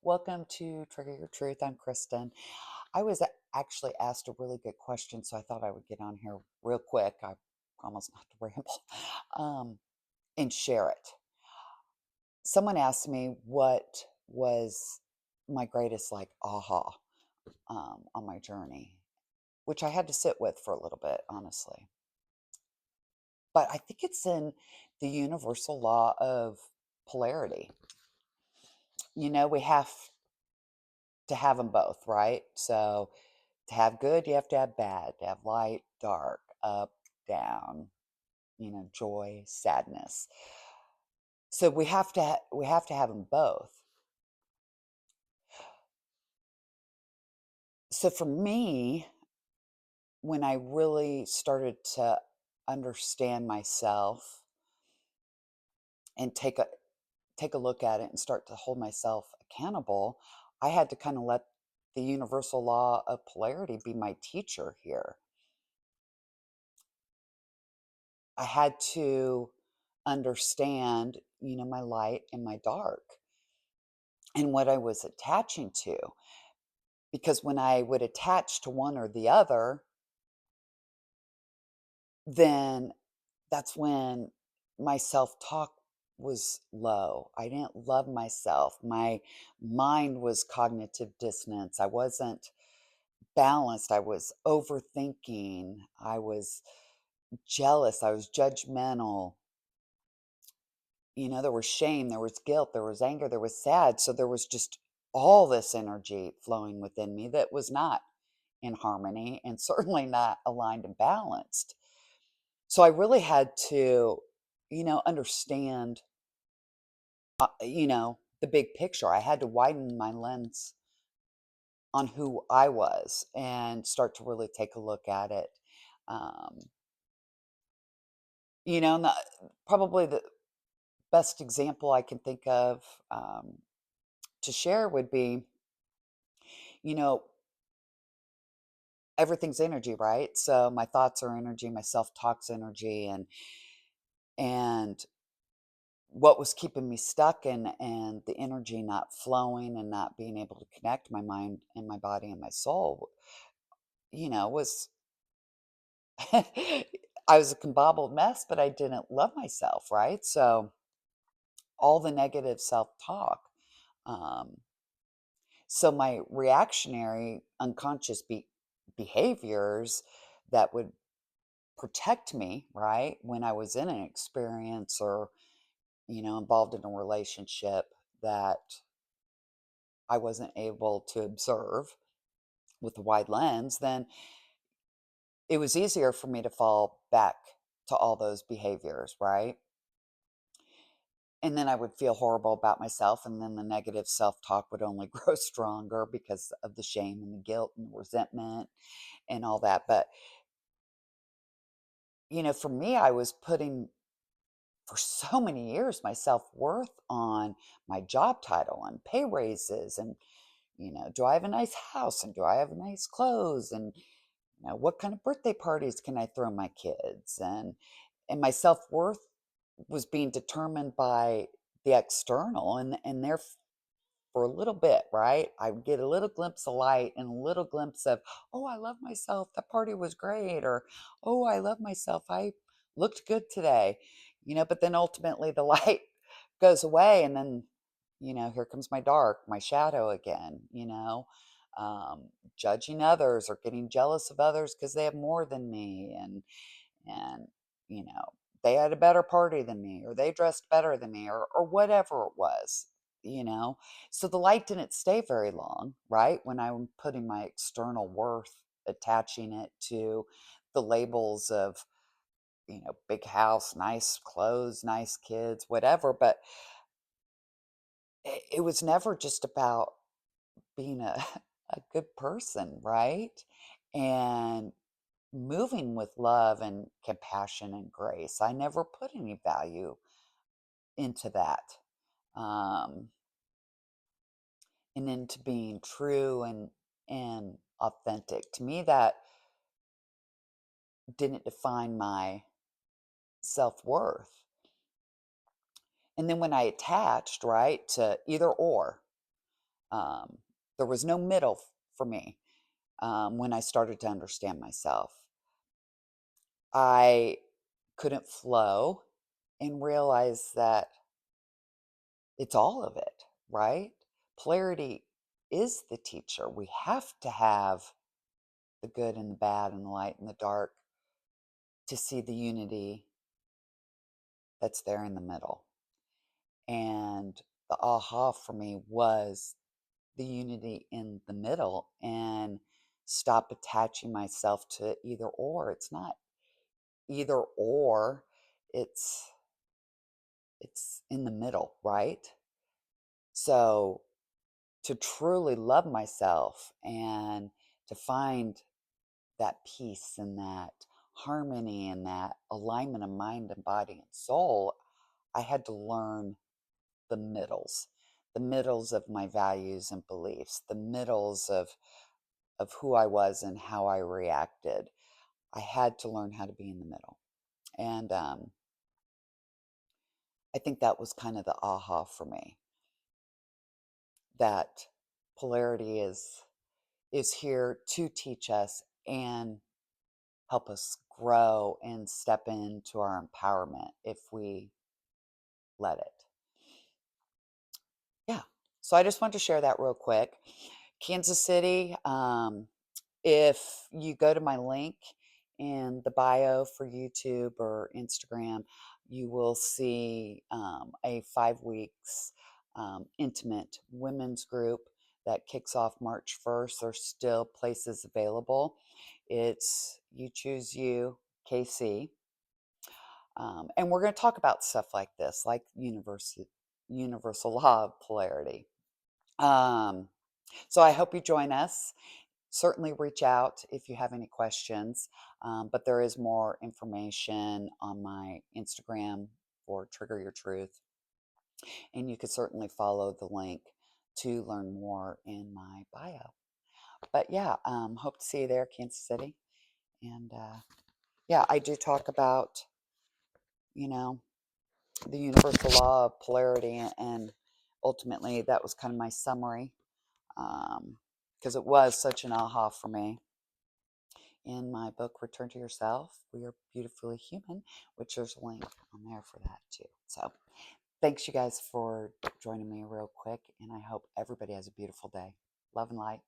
Welcome to Trigger Your Truth. I'm Kristen. I was actually asked a really good question, so I thought I would get on here real quick. I promise not to ramble and share it. Someone asked me what was my greatest, like, aha on my journey, which I had to sit with for a little bit, honestly. But I think it's in the universal law of polarity. We have to have them both, right? So to have good, you have to have bad, to have light, dark, up, down, joy, sadness. So we have to have them both. So for me, when I really started to understand myself and take a look at it and start to hold myself accountable, I had to kind of let the universal law of polarity be my teacher here. I had to understand, my light and my dark and what I was attaching to. Because when I would attach to one or the other, then that's when my self talk was low. I didn't love myself. My mind was cognitive dissonance. I wasn't balanced. I was overthinking. I was jealous. I was judgmental. There was shame, there was guilt, there was anger, there was sad. So there was just all this energy flowing within me that was not in harmony and certainly not aligned and balanced. So I really had to, understand, the big picture. I had to widen my lens on who I was and start to really take a look at it. Um, and probably the best example I can think of to share would be, you know, everything's energy, right? So my thoughts are energy, my self-talk's energy, and what was keeping me stuck and the energy not flowing and not being able to connect my mind and my body and my soul, was I was a combobbled mess, but I didn't love myself, right? So all the negative self-talk. Um, so my reactionary unconscious behaviors that would protect me, right? When I was in an experience or, involved in a relationship that I wasn't able to observe with a wide lens, then it was easier for me to fall back to all those behaviors, right? And then I would feel horrible about myself. And then the negative self talk would only grow stronger because of the shame and the guilt and the resentment and all that. But, for me, I was putting for so many years my self-worth on my job title and pay raises and do I have a nice house and do I have nice clothes and what kind of birthday parties can I throw my kids and my self-worth was being determined by the external and there for a little bit, right? I would get a little glimpse of light and a little glimpse of, oh, I love myself. That party was great. Or, oh, I love myself. I looked good today. But then ultimately the light goes away. And then, here comes my dark, my shadow again, judging others or getting jealous of others because they have more than me. And, you know, they had a better party than me or they dressed better than me or whatever it was, you know. So the light didn't stay very long, right? When I'm putting my external worth, attaching it to the labels of, big house, nice clothes, nice kids, whatever. But it was never just about being a good person, right? And moving with love and compassion and grace. I never put any value into that. Um, and into being true and authentic. To me, that didn't define my self-worth. And then when I attached, right, to either or, Um, there was no middle for me when I started to understand myself. I couldn't flow and realize that it's all of it, right? Polarity is the teacher. We have to have the good and the bad and the light and the dark to see the unity that's there in the middle. And the aha for me was the unity in the middle and stop attaching myself to either or. It's not either or, it's it's in the middle, right? So to truly love myself and to find that peace and that harmony and that alignment of mind and body and soul, I had to learn the middles, the middles of my values and beliefs, the middles of who I was and how I reacted. I had to learn how to be in the middle. And I think that was kind of the aha for me, that polarity is here to teach us and help us grow and step into our empowerment if we let it. Yeah. So I just wanted to share that real quick. Kansas City, if you go to my link in the bio for YouTube or Instagram, you will see a 5 weeks intimate women's group that kicks off March 1st. There's still places available. It's You Choose You, KC. And we're going to talk about stuff like this, like universal law of polarity. Um, so I hope you join us. Certainly reach out if you have any questions. But there is more information on my Instagram for Trigger Your Truth. And you could certainly follow the link to learn more in my bio. But yeah, hope to see you there, Kansas City. And yeah, I do talk about, you know, the universal law of polarity. And ultimately, that was kind of my summary because it was such an aha for me. In my book, Return to Yourself, We Are Beautifully Human, which there's a link on there for that too. So thanks, you guys, for joining me real quick. And I hope everybody has a beautiful day. Love and light.